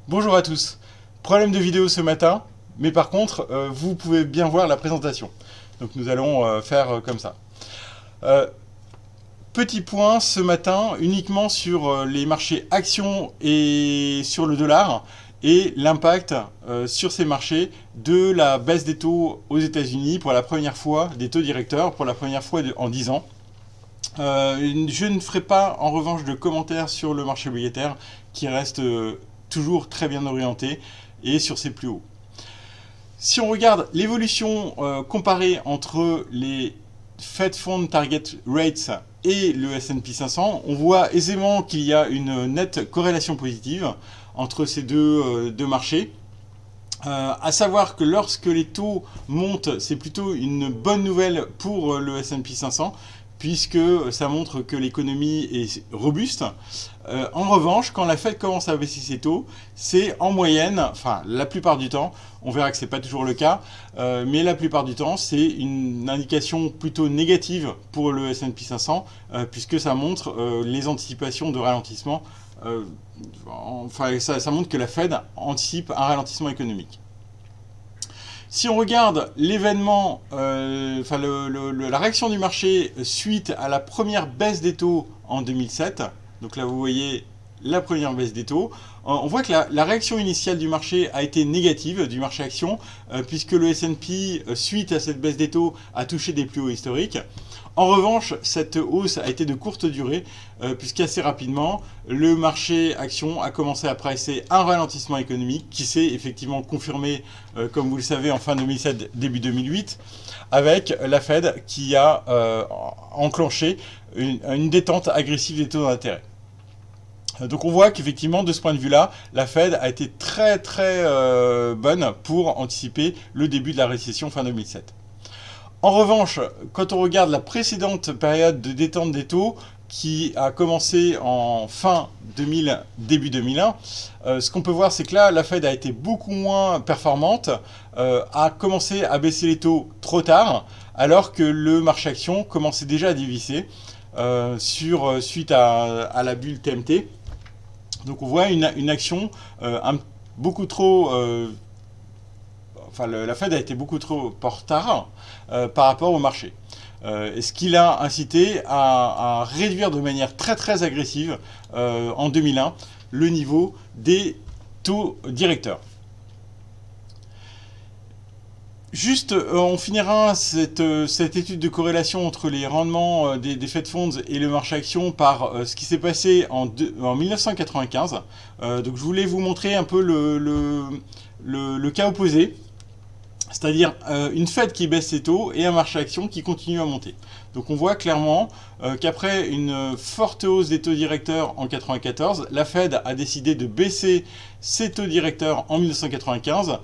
Bonjour à tous. Problème de vidéo ce matin, mais par contre, vous pouvez bien voir la présentation. Donc nous allons faire comme ça. Euh, Petit point ce matin uniquement sur les marchés actions et sur le dollar et l'impact sur ces marchés de la baisse des taux aux États-Unis pour la première fois, des taux directeurs pour la première fois en 10 ans. Je ne ferai pas en revanche de commentaires sur le marché obligataire qui reste toujours très bien orienté et sur ses plus hauts. Si on regarde l'évolution comparée entre les Fed Fund Target Rates et le S&P 500, on voit aisément qu'il y a une nette corrélation positive entre ces deux marchés. À savoir que lorsque les taux montent, c'est plutôt une bonne nouvelle pour le S&P 500, puisque ça montre que l'économie est robuste. En revanche, quand la Fed commence à baisser ses taux, c'est en moyenne, enfin la plupart du temps, on verra que ce n'est pas toujours le cas, mais la plupart du temps, c'est une indication plutôt négative pour le S&P 500, puisque ça montre les anticipations de ralentissement. Enfin, ça montre que la Fed anticipe un ralentissement économique. Si on regarde l'événement, la réaction du marché suite à la première baisse des taux en 2007, donc là vous voyez la première baisse des taux, on voit que la réaction initiale du marché a été négative, du marché action, puisque le S&P, suite à cette baisse des taux, a touché des plus hauts historiques. En revanche, cette hausse a été de courte durée, puisqu'assez rapidement, le marché action a commencé à presser un ralentissement économique qui s'est effectivement confirmé, comme vous le savez, en fin 2007, début 2008, avec la Fed qui a enclenché une détente agressive des taux d'intérêt. Donc on voit qu'effectivement, de ce point de vue-là, la Fed a été très bonne pour anticiper le début de la récession fin 2007. En revanche, quand on regarde la précédente période de détente des taux, qui a commencé en fin 2000, début 2001, ce qu'on peut voir, c'est que là, la Fed a été beaucoup moins performante, a commencé à baisser les taux trop tard, alors que le marché action commençait déjà à dévisser suite à la bulle TMT. Donc on voit une action beaucoup trop... la Fed a été beaucoup trop en retard par rapport au marché. Ce qui l'a incité à réduire de manière très agressive en 2001 le niveau des taux directeurs. Juste, on finira cette étude de corrélation entre les rendements des Fed Funds et le marché action par ce qui s'est passé en 1995. Donc je voulais vous montrer un peu le cas opposé. C'est-à-dire une Fed qui baisse ses taux et un marché action qui continue à monter. Donc on voit clairement qu'après une forte hausse des taux directeurs en 1994, la Fed a décidé de baisser ses taux directeurs en 1995,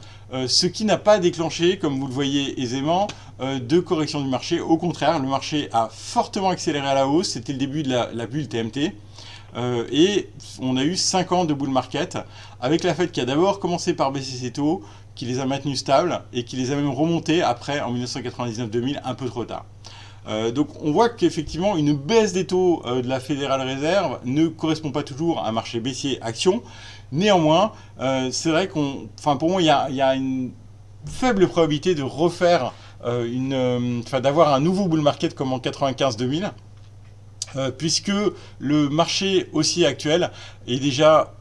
ce qui n'a pas déclenché, comme vous le voyez aisément, de correction du marché. Au contraire, le marché a fortement accéléré à la hausse, c'était le début de la bulle TMT. Et on a eu 5 ans de bull market avec la Fed qui a d'abord commencé par baisser ses taux, qui les a maintenus stables et qui les a même remontés après en 1999-2000 un peu trop tard. Donc on voit qu'effectivement une baisse des taux de la Fédérale Réserve ne correspond pas toujours à un marché baissier action. Néanmoins, c'est vrai pour moi il y a une faible probabilité de refaire d'avoir un nouveau bull market comme en 95-2000. Puisque le marché haussier actuel est déjà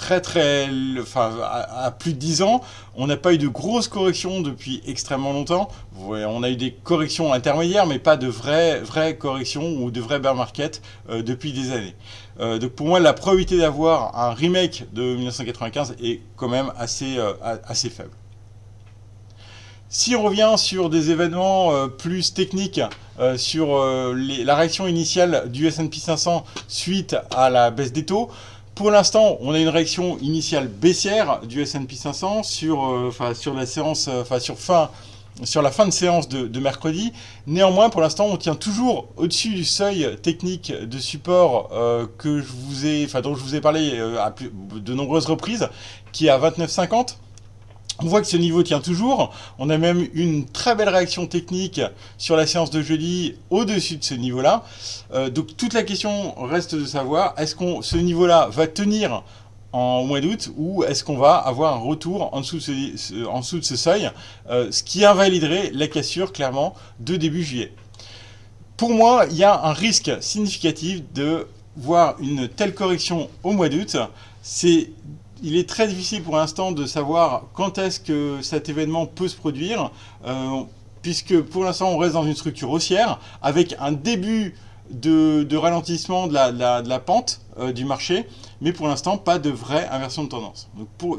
à plus de 10 ans, on n'a pas eu de grosses corrections depuis extrêmement longtemps. On a eu des corrections intermédiaires, mais pas de vraies corrections ou de vrais bear market depuis des années. Donc pour moi, la probabilité d'avoir un remake de 1995 est quand même assez faible. Si on revient sur des événements plus techniques, sur la réaction initiale du S&P 500 suite à la baisse des taux, pour l'instant, on a une réaction initiale baissière du S&P 500 sur la séance, sur la fin de séance de mercredi. Néanmoins, pour l'instant, on tient toujours au-dessus du seuil technique de support dont je vous ai parlé à de nombreuses reprises, qui est à 29,50. On voit que ce niveau tient toujours. On a même une très belle réaction technique sur la séance de jeudi au-dessus de ce niveau-là. Donc toute la question reste de savoir, est-ce que ce niveau-là va tenir au mois d'août, ou est-ce qu'on va avoir un retour en dessous de ce seuil, ce qui invaliderait la cassure clairement de début juillet. Pour moi, il y a un risque significatif de voir une telle correction au mois d'août. Il est très difficile pour l'instant de savoir quand est-ce que cet événement peut se produire, puisque pour l'instant on reste dans une structure haussière, avec un début de ralentissement de la pente du marché, mais pour l'instant pas de vraie inversion de tendance.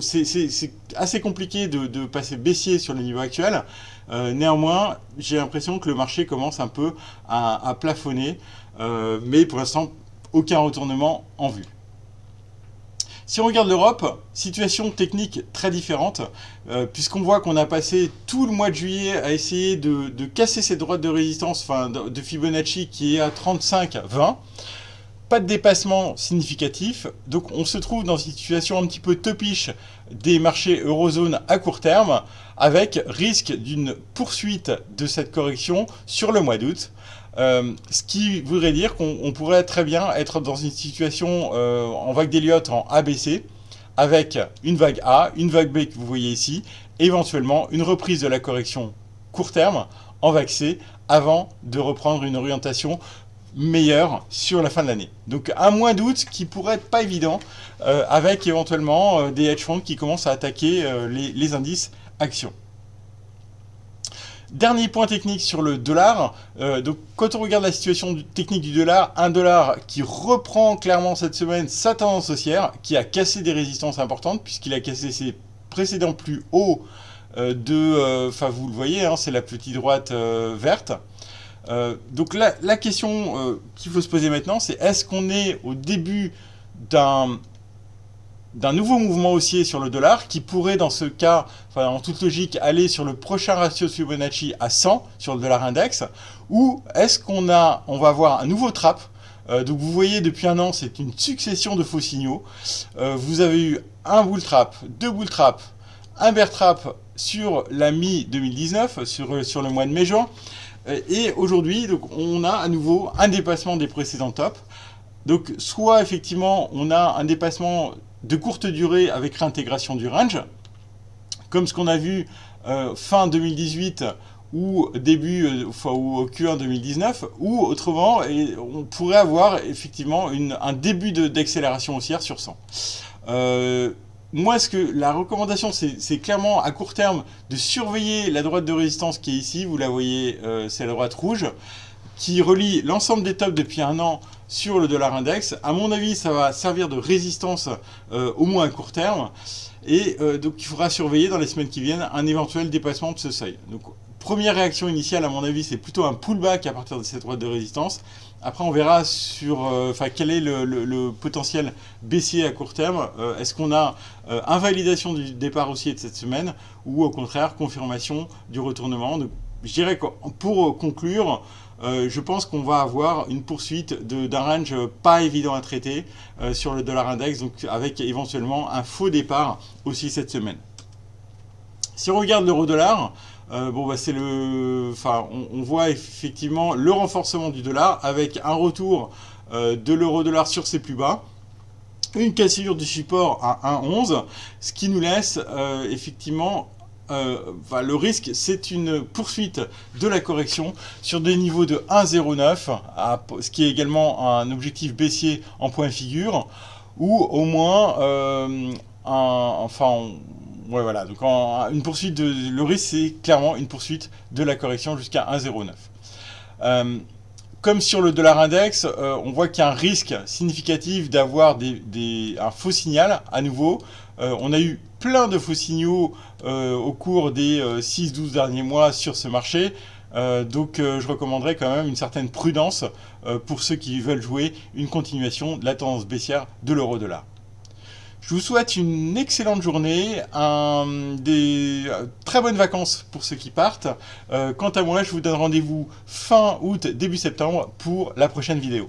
C'est assez compliqué de passer baissier sur les niveaux actuels. Néanmoins, j'ai l'impression que le marché commence un peu à plafonner, mais pour l'instant aucun retournement en vue. Si on regarde l'Europe, situation technique très différente, puisqu'on voit qu'on a passé tout le mois de juillet à essayer de casser cette droite de résistance, enfin de Fibonacci qui est à 35,20. Pas de dépassement significatif, donc on se trouve dans une situation un petit peu topiche des marchés eurozone à court terme, avec risque d'une poursuite de cette correction sur le mois d'août. Ce qui voudrait dire qu'on pourrait très bien être dans une situation en vague d'Elliott en ABC, avec une vague A, une vague B que vous voyez ici, et éventuellement une reprise de la correction court terme en vague C, avant de reprendre une orientation meilleure sur la fin de l'année. Donc un mois d'août qui pourrait être pas évident, avec éventuellement des hedge funds qui commencent à attaquer les indices actions. Dernier point technique sur le dollar. Donc quand on regarde la situation technique du dollar, un dollar qui reprend clairement cette semaine sa tendance haussière, qui a cassé des résistances importantes puisqu'il a cassé ses précédents plus hauts enfin vous le voyez, hein, c'est la petite droite verte. Donc la question qu'il faut se poser maintenant, c'est est-ce qu'on est au début d'un nouveau mouvement haussier sur le dollar qui pourrait dans ce cas, enfin, en toute logique, aller sur le prochain ratio de Fibonacci à 100 sur le dollar index, ou est-ce qu'on va avoir un nouveau trap. Donc vous voyez depuis un an c'est une succession de faux signaux. Vous avez eu un bull trap, deux bull trap, un bear trap sur la mi-2019, sur le mois de mai-juin. Et aujourd'hui, donc, on a à nouveau un dépassement des précédents tops. Donc, soit effectivement, on a un dépassement de courte durée avec réintégration du range, comme ce qu'on a vu fin 2018 ou début ou au Q1 2019, ou autrement, on pourrait avoir effectivement un début d'accélération haussière sur 100. Moi, la recommandation, c'est clairement à court terme de surveiller la droite de résistance qui est ici. Vous la voyez, c'est la droite rouge, qui relie l'ensemble des tops depuis un an sur le dollar index. À mon avis, ça va servir de résistance au moins à court terme. Et donc, il faudra surveiller dans les semaines qui viennent un éventuel dépassement de ce seuil. Donc, première réaction initiale, à mon avis, c'est plutôt un pullback à partir de cette droite de résistance. Après, on verra quel est le potentiel baissier à court terme. Est-ce qu'on a invalidation du départ haussier de cette semaine ou au contraire confirmation du retournement. Donc, je dirais que pour conclure, je pense qu'on va avoir une poursuite d'un range pas évident à traiter sur le dollar index, donc avec éventuellement un faux départ aussi cette semaine. Si on regarde l'euro-dollar, on voit effectivement le renforcement du dollar avec un retour de l'euro-dollar sur ses plus bas, une cassure du support à 1,11, ce qui nous laisse effectivement le risque, c'est une poursuite de la correction sur des niveaux de 1,09, ce qui est également un objectif baissier en point figure, ou au moins donc une poursuite le risque, c'est clairement une poursuite de la correction jusqu'à 1,09. Comme sur le dollar index, on voit qu'il y a un risque significatif d'avoir un faux signal à nouveau. On a eu plein de faux signaux au cours des 6-12 derniers mois sur ce marché. Donc je recommanderais quand même une certaine prudence pour ceux qui veulent jouer une continuation de la tendance baissière de l'euro-dollar. Je vous souhaite une excellente journée, des très bonnes vacances pour ceux qui partent. Quant à moi, je vous donne rendez-vous fin août, début septembre pour la prochaine vidéo.